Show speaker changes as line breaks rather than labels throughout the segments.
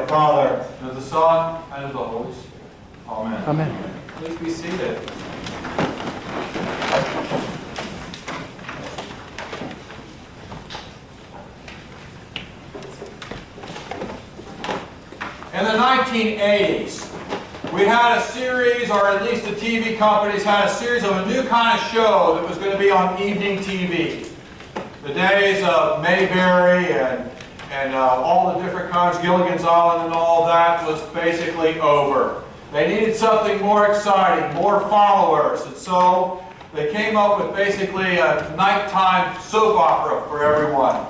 the Father, and of the Son, and of the Holy Spirit. Amen.
Amen.
Please be seated. In the 1980s, we had a series, or at least the TV companies had a series of a new kind of show that was going to be on evening TV. The days of Mayberry and all the different kinds, Gilligan's Island and all that was basically over. They needed something more exciting, more followers, and so they came up with basically a nighttime soap opera for everyone.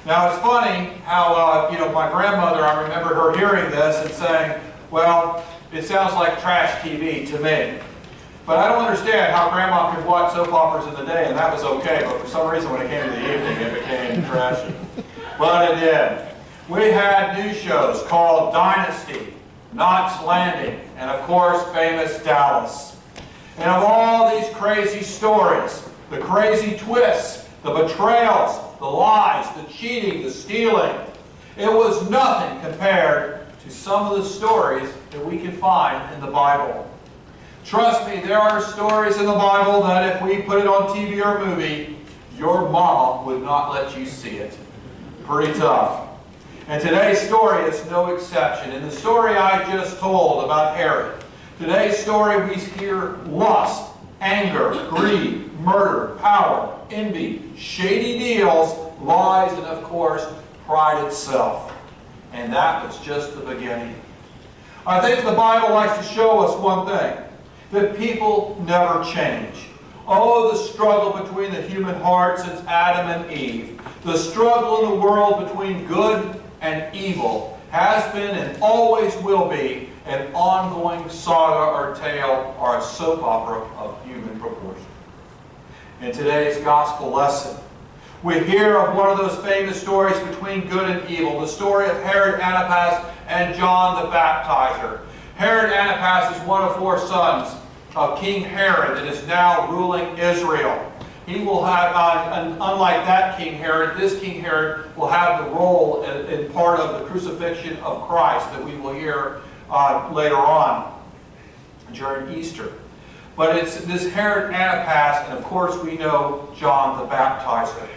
Now it's funny how, my grandmother, I remember her hearing this and saying, well, it sounds like trash TV to me. But I don't understand how Grandma could watch soap operas in the day and that was okay, but for some reason when it came to the evening it became trashy. But it did. We had new shows called Dynasty, Knots Landing, and of course famous Dallas. And of all these crazy stories, the crazy twists, the betrayals, the lies, the cheating, the stealing, it was nothing compared to some of the stories that we can find in the Bible. Trust me, there are stories in the Bible that if we put it on TV or movie, your mama would not let you see it. Pretty tough. And today's story is no exception. In the story I just told about Herod, today's story we hear lust, anger, greed, murder, power, envy, shady deals, lies, and of course, pride itself. And that was just the beginning. I think the Bible likes to show us one thing, that people never change. Oh, the struggle between the human heart since Adam and Eve, the struggle in the world between good and evil has been and always will be an ongoing saga or tale or a soap opera of human proportion. In today's gospel lesson, we hear of one of those famous stories between good and evil, the story of Herod Antipas and John the Baptizer. Herod Antipas is one of 4 sons of King Herod that is now ruling Israel. He will have, unlike that King Herod, this King Herod will have the role in part of the crucifixion of Christ that we will hear later on during Easter. But it's this Herod Antipas, and of course we know John the Baptizer.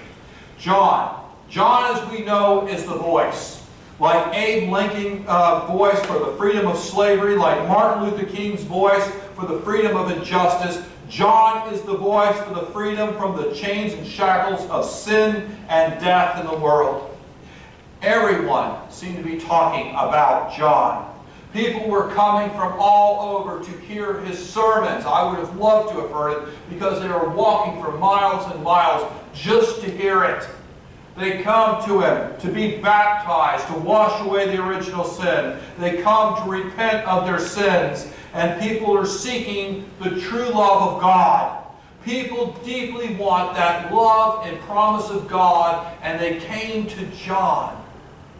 John, as we know, is the voice. Like Abe Lincoln's voice for the freedom of slavery, like Martin Luther King's voice for the freedom of injustice, John is the voice for the freedom from the chains and shackles of sin and death in the world. Everyone seemed to be talking about John. People were coming from all over to hear his sermons. I would have loved to have heard it because they were walking for miles and miles just to hear it. They come to him to be baptized, to wash away the original sin. They come to repent of their sins. And people are seeking the true love of God. People deeply want that love and promise of God, and they came to John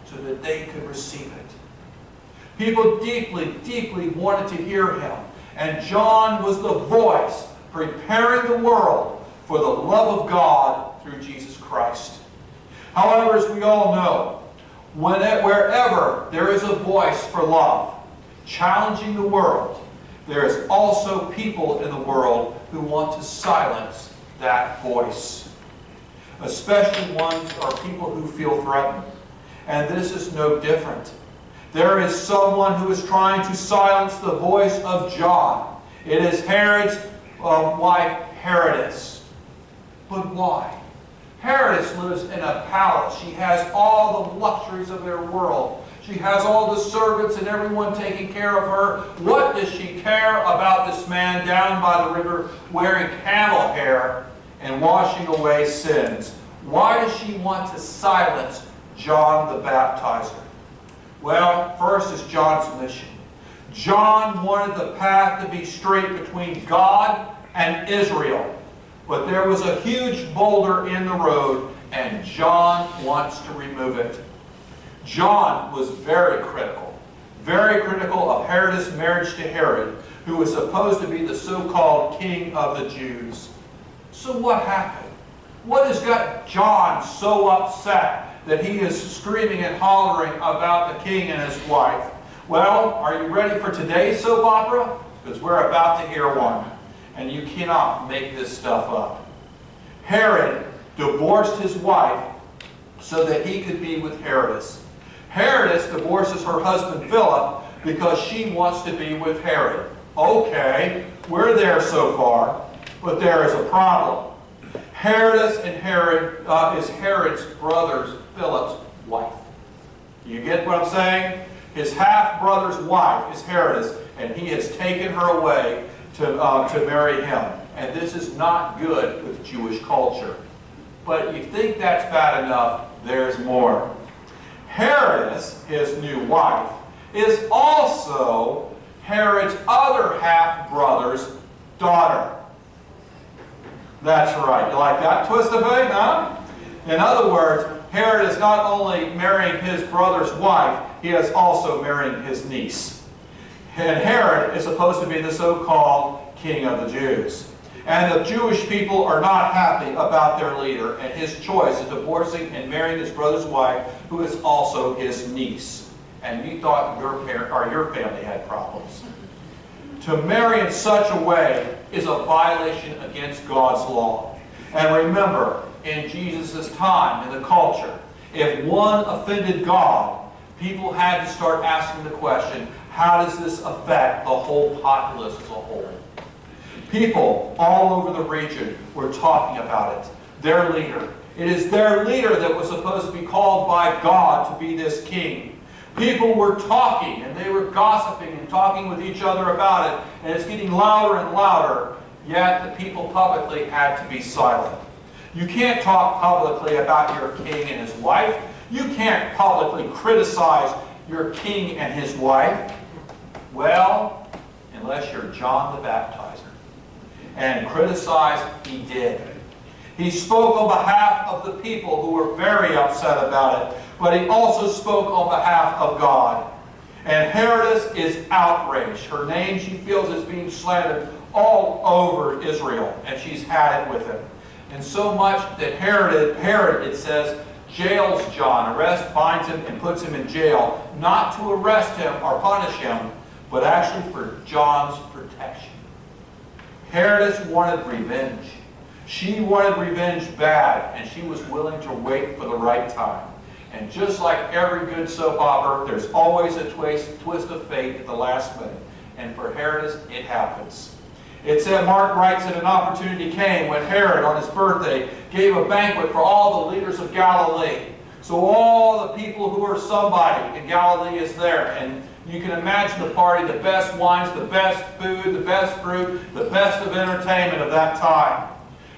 so that they could receive it. People deeply, deeply wanted to hear him. And John was the voice preparing the world for the love of God through Jesus Christ. However, as we all know, wherever there is a voice for love, challenging the world, there is also people in the world who want to silence that voice. Especially ones are people who feel threatened. And this is no different. There is someone who is trying to silence the voice of John. It is Herod's wife, Herodias. But why? Herodias lives in a palace. She has all the luxuries of their world. She has all the servants and everyone taking care of her. What does she care about this man down by the river wearing camel hair and washing away sins? Why does she want to silence John the Baptizer? Well, first is John's mission. John wanted the path to be straight between God and Israel. But there was a huge boulder in the road, and John wants to remove it. John was very critical of Herod's marriage to Herod, who was supposed to be the so-called king of the Jews. So what happened? What has got John so upset that he is screaming and hollering about the king and his wife? Well, are you ready for today's soap opera? Because we're about to hear one. And you cannot make this stuff up. Herod divorced his wife so that he could be with Herodes. Herodes divorces her husband Philip because she wants to be with Herod. Okay, we're there so far, but there is a problem. Herodes and Herod is Herod's brother Philip's wife. You get what I'm saying? His half-brother's wife is Herodes, and he has taken her away to marry him. And this is not good with Jewish culture. But you think that's bad enough, there's more. Herodes, his new wife, is also Herod's other half-brother's daughter. That's right. You like that twist of fate, huh? In other words, Herod is not only marrying his brother's wife, he is also marrying his niece. And Herod is supposed to be the so-called king of the Jews. And the Jewish people are not happy about their leader and his choice of divorcing and marrying his brother's wife, who is also his niece. And you thought your family had problems. To marry in such a way is a violation against God's law. And remember, in Jesus' time, in the culture, if one offended God, people had to start asking the question, how does this affect the whole populace as a whole? People all over the region were talking about it. Their leader. It is their leader that was supposed to be called by God to be this king. People were talking, and they were gossiping and talking with each other about it, and it's getting louder and louder, yet the people publicly had to be silent. You can't talk publicly about your king and his wife. You can't publicly criticize your king and his wife. Well, unless you're John the Baptizer. And criticize he did. He spoke on behalf of the people who were very upset about it, but he also spoke on behalf of God. And Herodes is outraged. Her name, she feels, is being slandered all over Israel, and she's had it with him. And so much that Herod, it says, jails John, binds him and puts him in jail, not to arrest him or punish him, but actually for John's protection. Herodes wanted revenge. She wanted revenge bad, and she was willing to wait for the right time. And just like every good soap opera, there's always a twist of fate at the last minute. And for Herodes, it happens. It said, Mark writes that an opportunity came when Herod, on his birthday, gave a banquet for all the leaders of Galilee. So all the people who are somebody in Galilee is there. And you can imagine the party, the best wines, the best food, the best fruit, the best of entertainment of that time.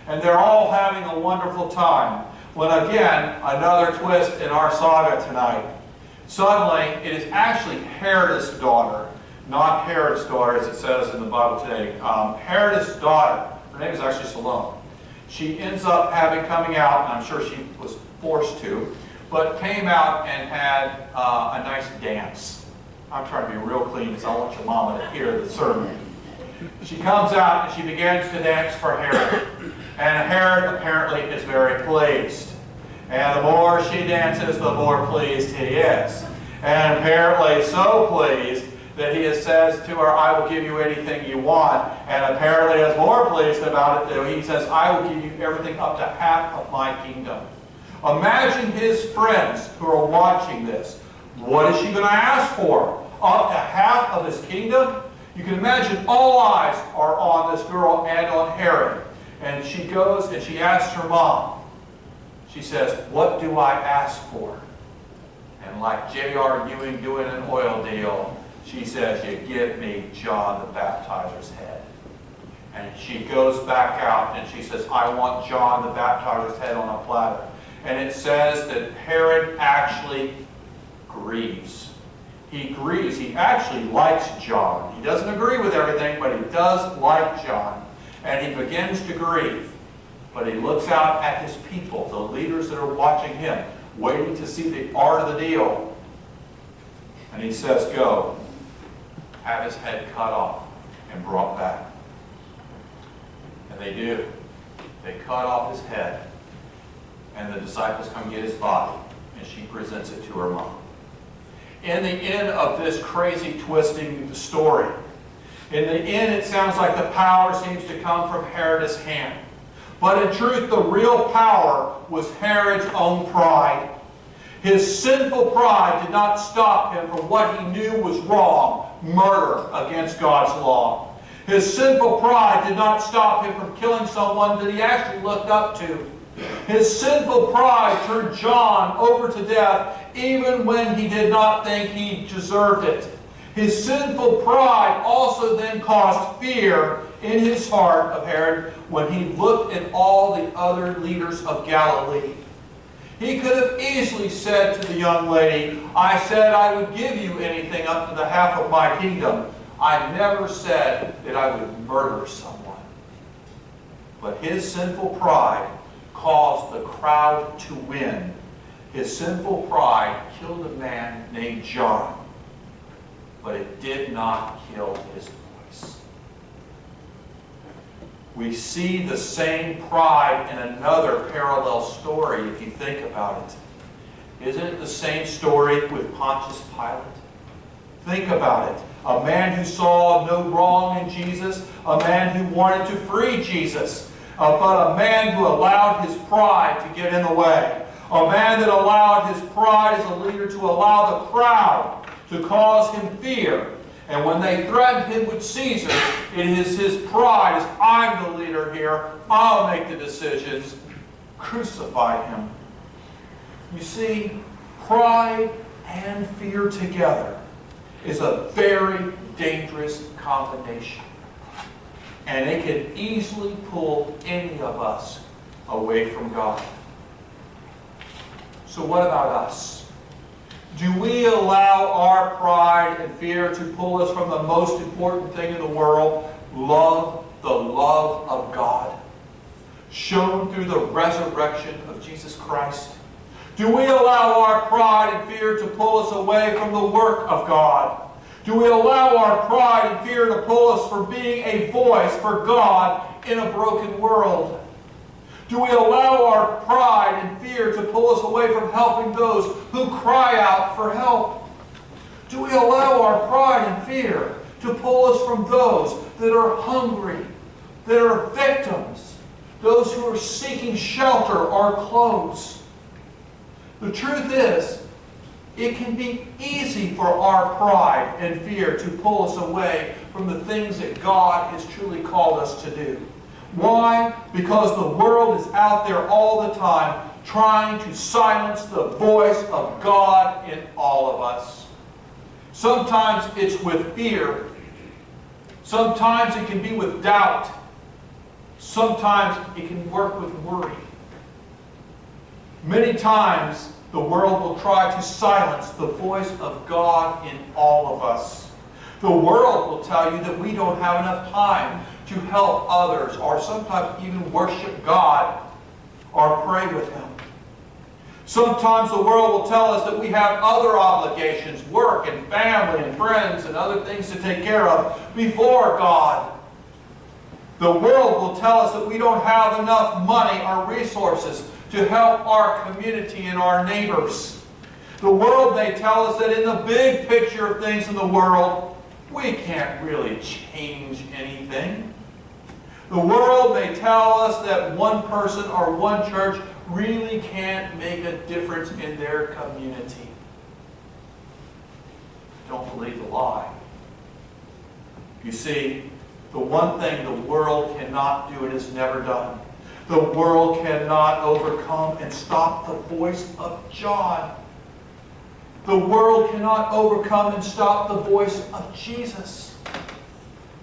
And they're all having a wonderful time. When again, another twist in our saga tonight. Suddenly, it is actually Herod's daughter, not Herod's daughter as it says in the Bible today. Herod's daughter, her name is actually Salome. She ends up coming out, and I'm sure she was forced to, but came out and had a nice dance. I'm trying to be real clean because I want your mama to hear the sermon. She comes out and she begins to dance for Herod. And Herod apparently is very pleased. And the more she dances, the more pleased he is. And apparently so pleased that he says to her, I will give you anything you want. And apparently is more pleased about it that he says, I will give you everything up to half of my kingdom. Imagine his friends who are watching this. What is she going to ask for? Up to half of his kingdom? You can imagine all eyes are on this girl and on Herod. And she goes and she asks her mom. She says, what do I ask for? And like J.R. Ewing doing an oil deal, she says, you give me John the Baptizer's head. And she goes back out and she says, I want John the Baptizer's head on a platter. And it says that Herod actually grieves. He grieves. He actually likes John. He doesn't agree with everything, but he does like John. And he begins to grieve. But he looks out at his people, the leaders that are watching him, waiting to see the art of the deal. And he says, go, have his head cut off and brought back. And they do. They cut off his head. And the disciples come get his body. And and she presents it to her mom. In the end of this crazy twisting of the story, in the end it sounds like the power seems to come from Herod's hand. But in truth, the real power was Herod's own pride. His sinful pride did not stop him from what he knew was wrong, murder against God's law. His sinful pride did not stop him from killing someone that he actually looked up to. His sinful pride turned John over to death even when he did not think he deserved it. His sinful pride also then caused fear in his heart of Herod when he looked at all the other leaders of Galilee. He could have easily said to the young lady, I said I would give you anything up to the half of my kingdom. I never said that I would murder someone. But his sinful pride caused the crowd to win. His sinful pride killed a man named John, but it did not kill his voice. We see the same pride in another parallel story if you think about it. Isn't it the same story with Pontius Pilate? Think about it. A man who saw no wrong in Jesus, a man who wanted to free Jesus, but a man who allowed his pride to get in the way. A man that allowed his pride as a leader to allow the crowd to cause him fear. And when they threatened him with Caesar, it is his pride as I'm the leader here, I'll make the decisions. Crucify him. You see, pride and fear together is a very dangerous combination. And it can easily pull any of us away from God. So what about us? Do we allow our pride and fear to pull us from the most important thing in the world, love, the love of God, shown through the resurrection of Jesus Christ? Do we allow our pride and fear to pull us away from the work of God? Do we allow our pride and fear to pull us from being a voice for God in a broken world? Do we allow our pride and fear to pull us away from helping those who cry out for help? Do we allow our pride and fear to pull us from those that are hungry, that are victims, those who are seeking shelter or clothes? The truth is, it can be easy for our pride and fear to pull us away from the things that God has truly called us to do. Why? Because the world is out there all the time trying to silence the voice of God in all of us. Sometimes it's with fear. Sometimes it can be with doubt. Sometimes it can work with worry. Many times the world will try to silence the voice of God in all of us. The world will tell you that we don't have enough time to help others, or sometimes even worship God or pray with Him. Sometimes the world will tell us that we have other obligations, work and family and friends and other things to take care of before God. The world will tell us that we don't have enough money or resources to help our community and our neighbors. The world may tell us that in the big picture of things in the world, we can't really change anything. The world may tell us that one person or one church really can't make a difference in their community. Don't believe the lie. You see, the one thing the world cannot do and has never done, the world cannot overcome and stop the voice of John. The world cannot overcome and stop the voice of Jesus.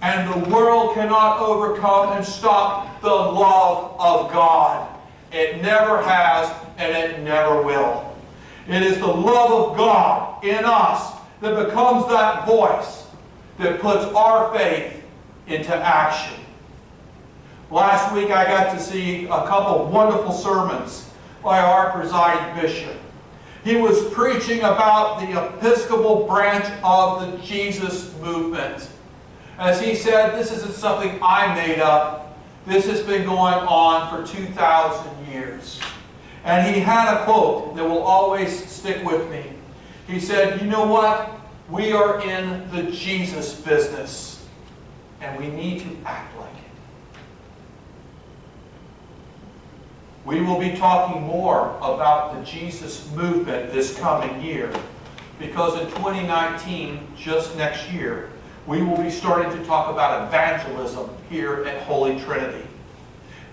And the world cannot overcome and stop the love of God. It never has, and it never will. It is the love of God in us that becomes that voice that puts our faith into action. Last week I got to see a couple of wonderful sermons by our presiding bishop. He was preaching about the Episcopal branch of the Jesus movement. As he said, this isn't something I made up. This has been going on for 2,000 years. And he had a quote that will always stick with me. He said, you know what? We are in the Jesus business, and we need to act like it. We will be talking more about the Jesus movement this coming year, because in 2019, just next year, we will be starting to talk about evangelism here at Holy Trinity.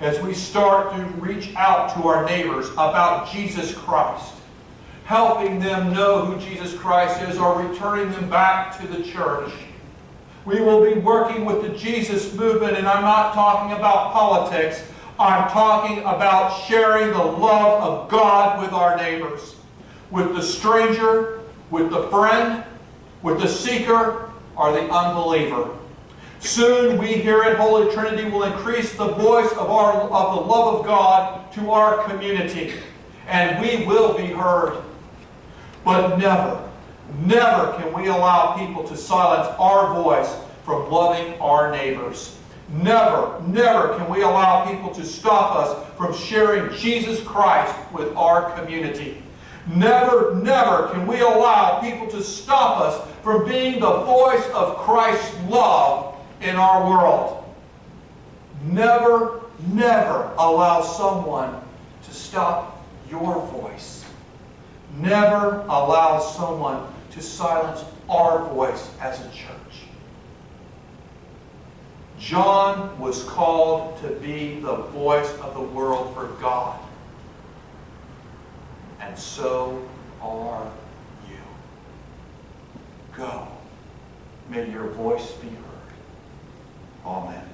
As we start to reach out to our neighbors about Jesus Christ, helping them know who Jesus Christ is, or returning them back to the church. We will be working with the Jesus movement, and I'm not talking about politics. I'm talking about sharing the love of God with our neighbors, with the stranger, with the friend, with the seeker, or the unbeliever. Soon we here at Holy Trinity will increase the voice of the love of God to our community, and we will be heard. But never, never can we allow people to silence our voice from loving our neighbors. Never, never can we allow people to stop us from sharing Jesus Christ with our community. Never, never can we allow people to stop us from being the voice of Christ's love in our world. Never, never allow someone to stop your voice. Never allow someone to silence our voice as a church. John was called to be the voice of the world for God. And so are you. Go. May your voice be heard. Amen.